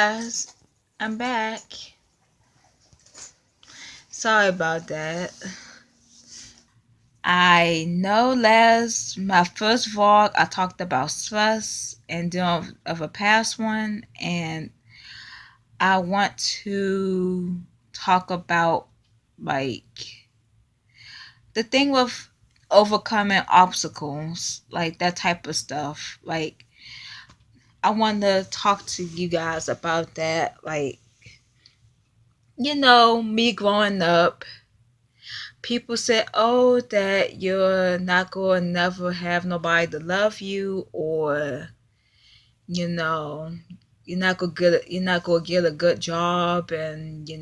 guys, I'm back. Sorry about that. I know my first vlog I talked about stress and then of a past one, and I want to talk about like the thing with overcoming obstacles, like that type of stuff. Like I want to talk to you guys about that. Like, me growing up, people say, "Oh, that you're not going to never have nobody to love you, or you know, you're not gonna get a good job, and you're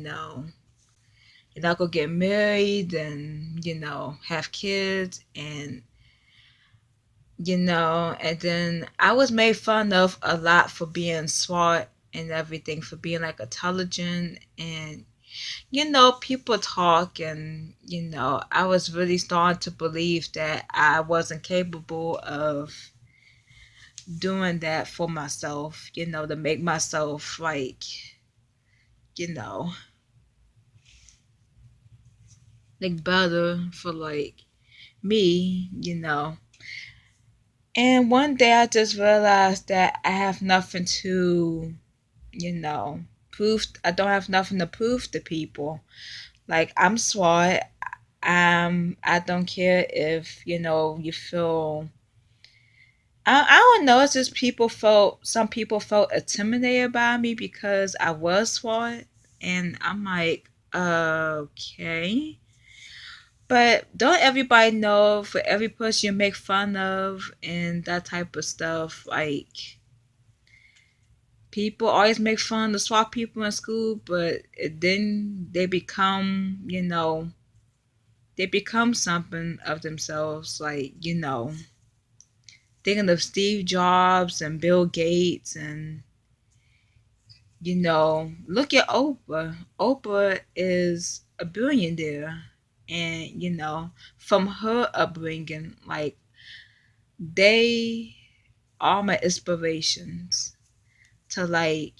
not gonna get married, and have kids, and then I was made fun of a lot for being smart and everything, for being like intelligent, and people talk, and I was really starting to believe that I wasn't capable of doing that for myself, to make myself you know, like better for me. And one day I just realized that I have nothing to, you know, prove. I don't have nothing to prove to people. Like, I'm smart. I don't care if you feel. I don't know. It's just some people felt intimidated by me because I was smart, and I'm like, okay. But don't everybody know, for every person you make fun of and that type of stuff, like, people always make fun of the smart people in school, but then they become something of themselves, like, thinking of Steve Jobs and Bill Gates, and look at Oprah. Oprah is a billionaire, and from her upbringing, like, they are my inspirations to, like,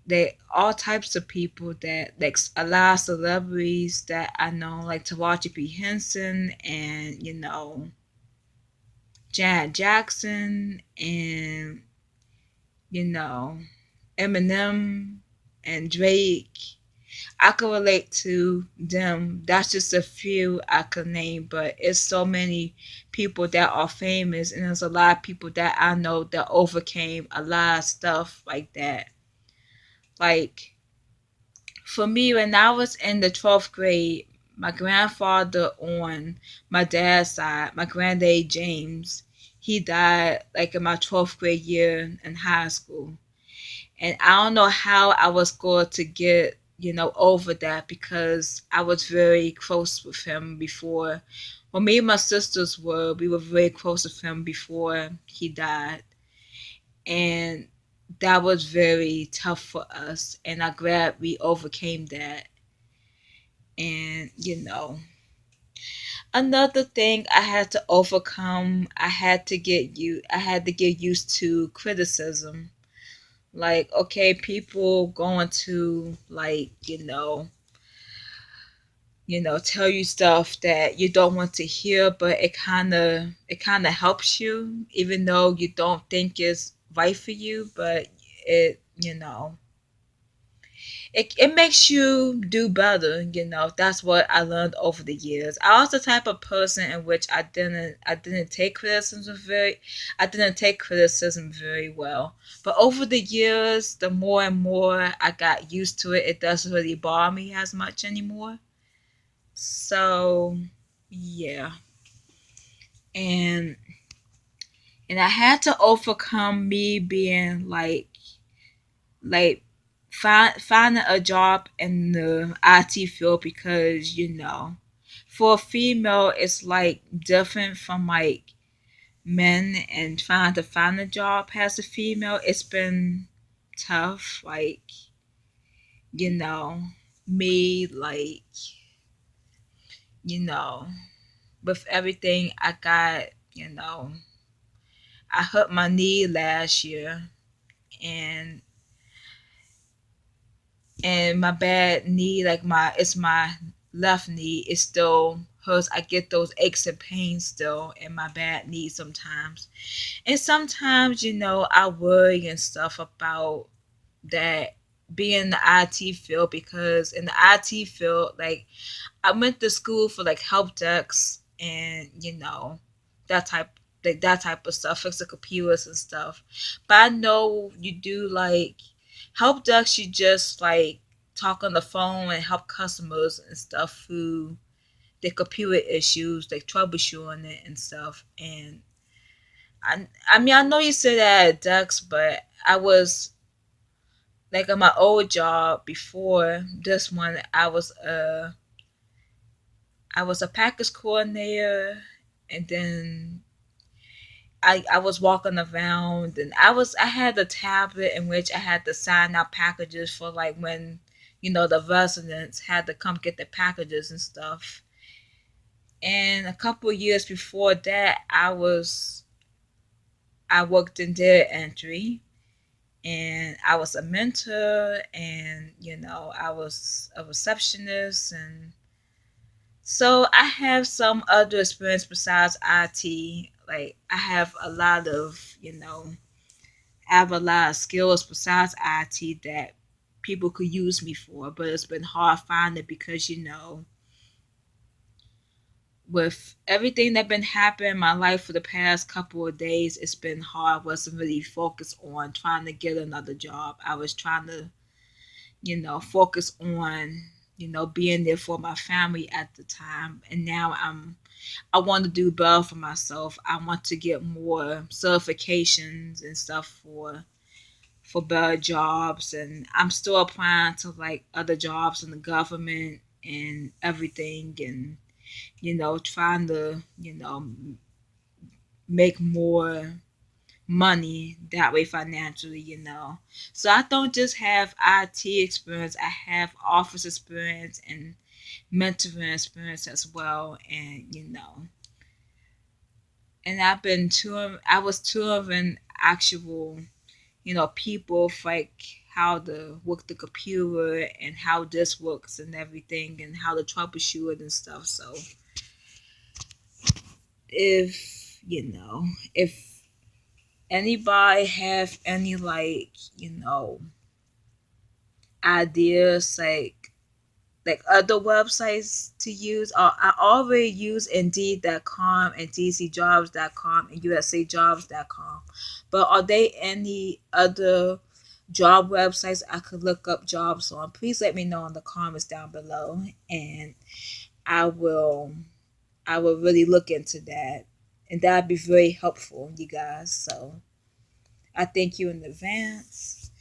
they all types of people, that like a lot of celebrities that I know, like Taraji P. Henson, and Janet Jackson, and you know Eminem and Drake. I could relate to them. That's just a few I could name, but it's so many people that are famous, and there's a lot of people that I know that overcame a lot of stuff like that. Like, for me, when I was in the 12th grade, my grandfather on my dad's side, my granddad James, he died like in my 12th grade year in high school. And I don't know how I was going to get, over that, because I was very close with him before. Well, me and my sisters we were very close with him before he died. And that was very tough for us. And I'm glad we overcame that. And, another thing I had to overcome, I had to get used to criticism. Like, okay, people going to, like, tell you stuff that you don't want to hear, but it kind of helps you, even though you don't think it's right for you, but it makes you do better. That's what I learned over the years. I was the type of person in which I didn't take criticism very well. But over the years, the more and more I got used to it, it doesn't really bother me as much anymore. So yeah. And and I had to overcome me being like finding a job in the IT field, because for a female it's like different from like men, and trying to find a job as a female, it's been tough. Like, you know me, like, you know with everything I got, I hurt my knee last year, and my bad knee, like my left knee, it still hurts. I get those aches and pains still in my bad knee sometimes. And sometimes, I worry and stuff about that, being in the IT field, because in the IT field, like, I went to school for like help desks and that type that type of stuff, fix the computers and stuff. But I know you do like help desk. You just like talk on the phone and help customers and stuff through their computer issues, like troubleshooting it and stuff. And I mean, I know you said that at desk, but I was like at my old job before this one, I was a package coordinator, and then I was walking around, and I had a tablet in which I had to sign out packages for, like, when the residents had to come get the packages and stuff. And a couple of years before that, I worked in data entry, and I was a mentor, and I was a receptionist. And so I have some other experience besides IT. Like, I have a lot of skills besides IT that people could use me for, but it's been hard finding it because, with everything that been happening in my life for the past couple of days, it's been hard. I wasn't really focused on trying to get another job. I was trying to, focus on, being there for my family at the time. And now I want to do better for myself. I want to get more certifications and stuff for better jobs, and I'm still applying to like other jobs in the government and everything, and trying to make more money that way financially. So I don't just have IT experience, I have office experience and mentoring experience as well. And I was touring actual, people for like how to work the computer and how this works and everything and how to troubleshoot it and stuff. So if anybody have any, like, ideas, like other websites to use, or I already use Indeed.com and DCJobs.com and USAJobs.com, but are there any other job websites I could look up jobs on? Please let me know in the comments down below, and I will I will really look into that, and that'd be very helpful, you guys. So I thank you in advance.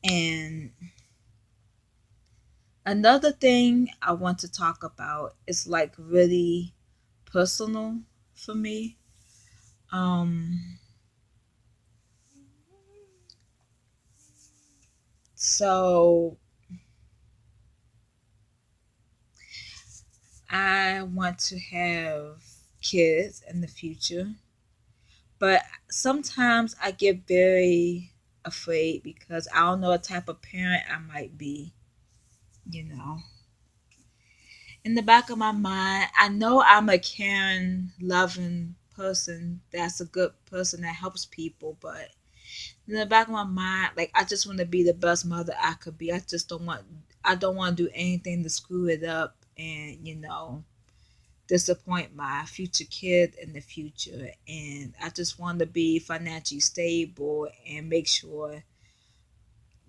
And another thing I want to talk about is like really personal for me. Um, so I want to have kids in the future, but sometimes I get very afraid because I don't know what type of parent I might be, you know. In the back of my mind, I know I'm a caring, loving person. That's a good person that helps people, but in the back of my mind, like, I just want to be the best mother I could be. I don't want to do anything to screw it up and, disappoint my future kid in the future. And I just want to be financially stable and make sure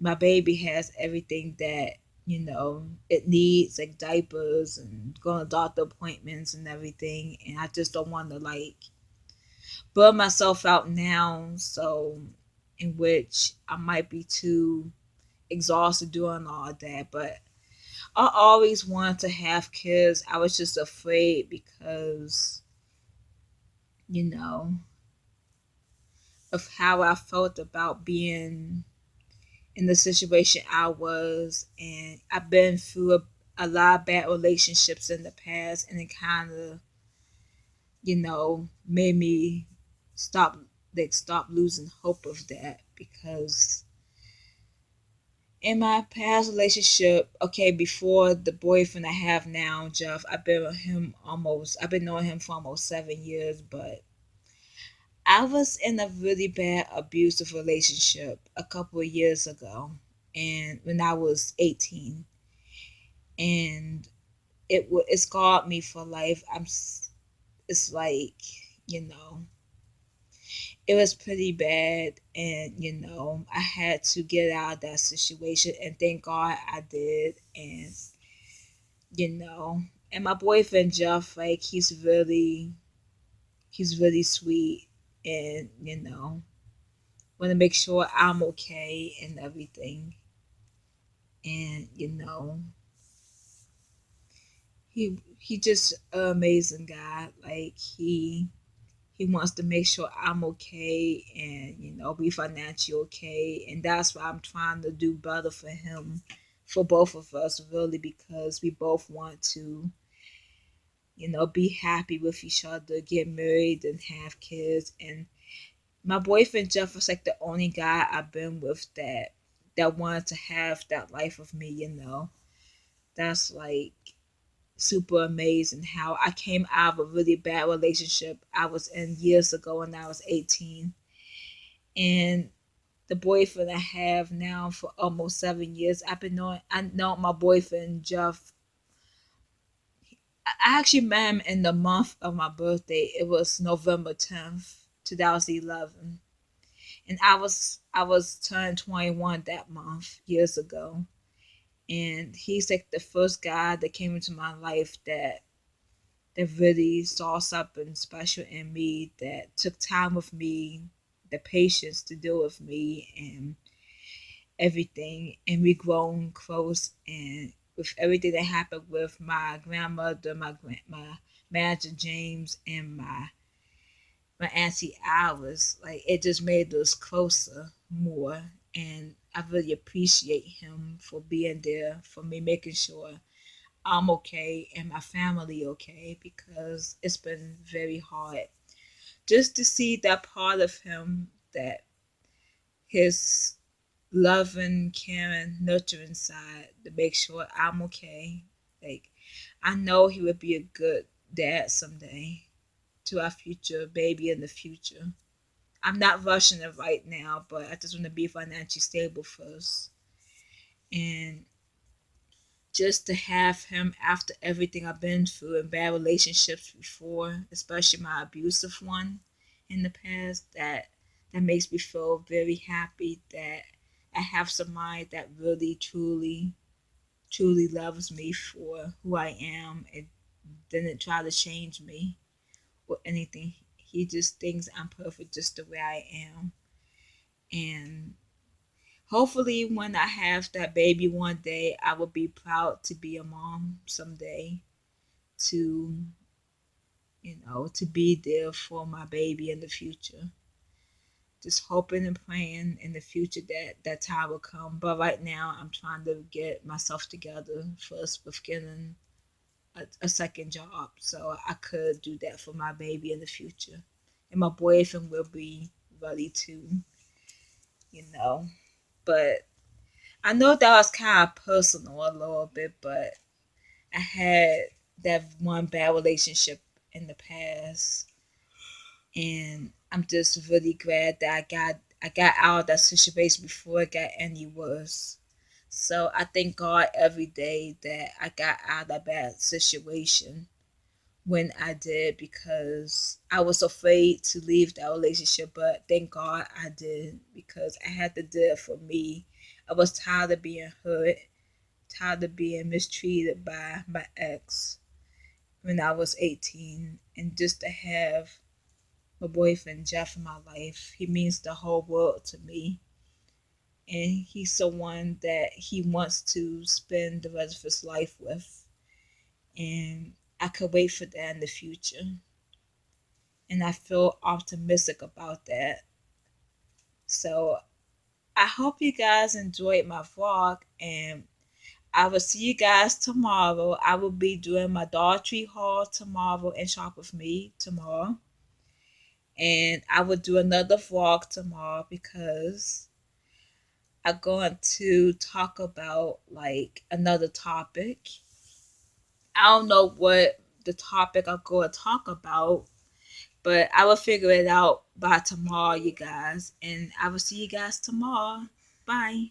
my baby has everything that it needs, like diapers and going to doctor appointments and everything. And I just don't want to like burn myself out now, so in which I might be too exhausted doing all that. But I always wanted to have kids. I was just afraid because you know of how I felt about being in the situation I was. And I've been through a lot of bad relationships in the past, and it kind of, made me stop stop losing hope of that, because In my past relationship, okay, before the boyfriend I have now, Jeff, I've been knowing him for almost 7 years, but I was in a really bad abusive relationship a couple of years ago, and when I was 18, and it scarred me for life. It's like, you know, it was pretty bad, and I had to get out of that situation, and thank God I did. And you know and my boyfriend Jeff, like, he's really sweet, and want to make sure I'm okay and everything. And he just an amazing guy. Like, he wants to make sure I'm okay, and be financially okay, and that's why I'm trying to do better for him, for both of us, really, because we both want to be happy with each other, get married, and have kids. And my boyfriend Jeff was like the only guy I've been with that wanted to have that life of me. That's like super amazing how I came out of a really bad relationship I was in years ago when I was 18. And the boyfriend I have now for almost 7 years, I know my boyfriend Jeff. I actually met him in the month of my birthday. It was November 10th, 2011. And I was turned 21 that month years ago. And he's like the first guy that came into my life that really saw something special in me, that took time with me, the patience to deal with me and everything. And we grown close, and with everything that happened with my grandmother, my manager James, and my auntie Alice, like, it just made us closer more. And I really appreciate him for being there for me, making sure I'm okay and my family okay, because it's been very hard just to see that part of him, that his loving, caring, nurturing side, to make sure I'm okay. Like, I know he would be a good dad someday to our future baby in the future. I'm not rushing it right now, but I just want to be financially stable first. And just to have him, after everything I've been through in bad relationships before, especially my abusive one in the past, that makes me feel very happy that I have somebody that really truly loves me for who I am, and didn't try to change me or anything. He just thinks I'm perfect just the way I am. And hopefully, when I have that baby one day, I will be proud to be a mom someday, to, to be there for my baby in the future. Just hoping and praying in the future that that time will come. But right now, I'm trying to get myself together first with getting a second job, so I could do that for my baby in the future. And my boyfriend will be ready too, you know. But I know that was kind of personal a little bit, but I had that one bad relationship in the past, and I'm just really glad that I got out of that situation before it got any worse. So I thank God every day that I got out of that bad situation when I did, because I was afraid to leave that relationship, but thank God I did, because I had to do it for me. I was tired of being hurt, tired of being mistreated by my ex when I was 18, and just to have my boyfriend Jeff in my life, he means the whole world to me. And he's someone that he wants to spend the rest of his life with. And I could wait for that in the future. And I feel optimistic about that. So I hope you guys enjoyed my vlog, and I will see you guys tomorrow. I will be doing my Dollar Tree haul tomorrow and shop with me tomorrow. And I will do another vlog tomorrow, because I'm going to talk about like another topic. I don't know what the topic I'm going to talk about, but I will figure it out by tomorrow, you guys. And I will see you guys tomorrow. Bye.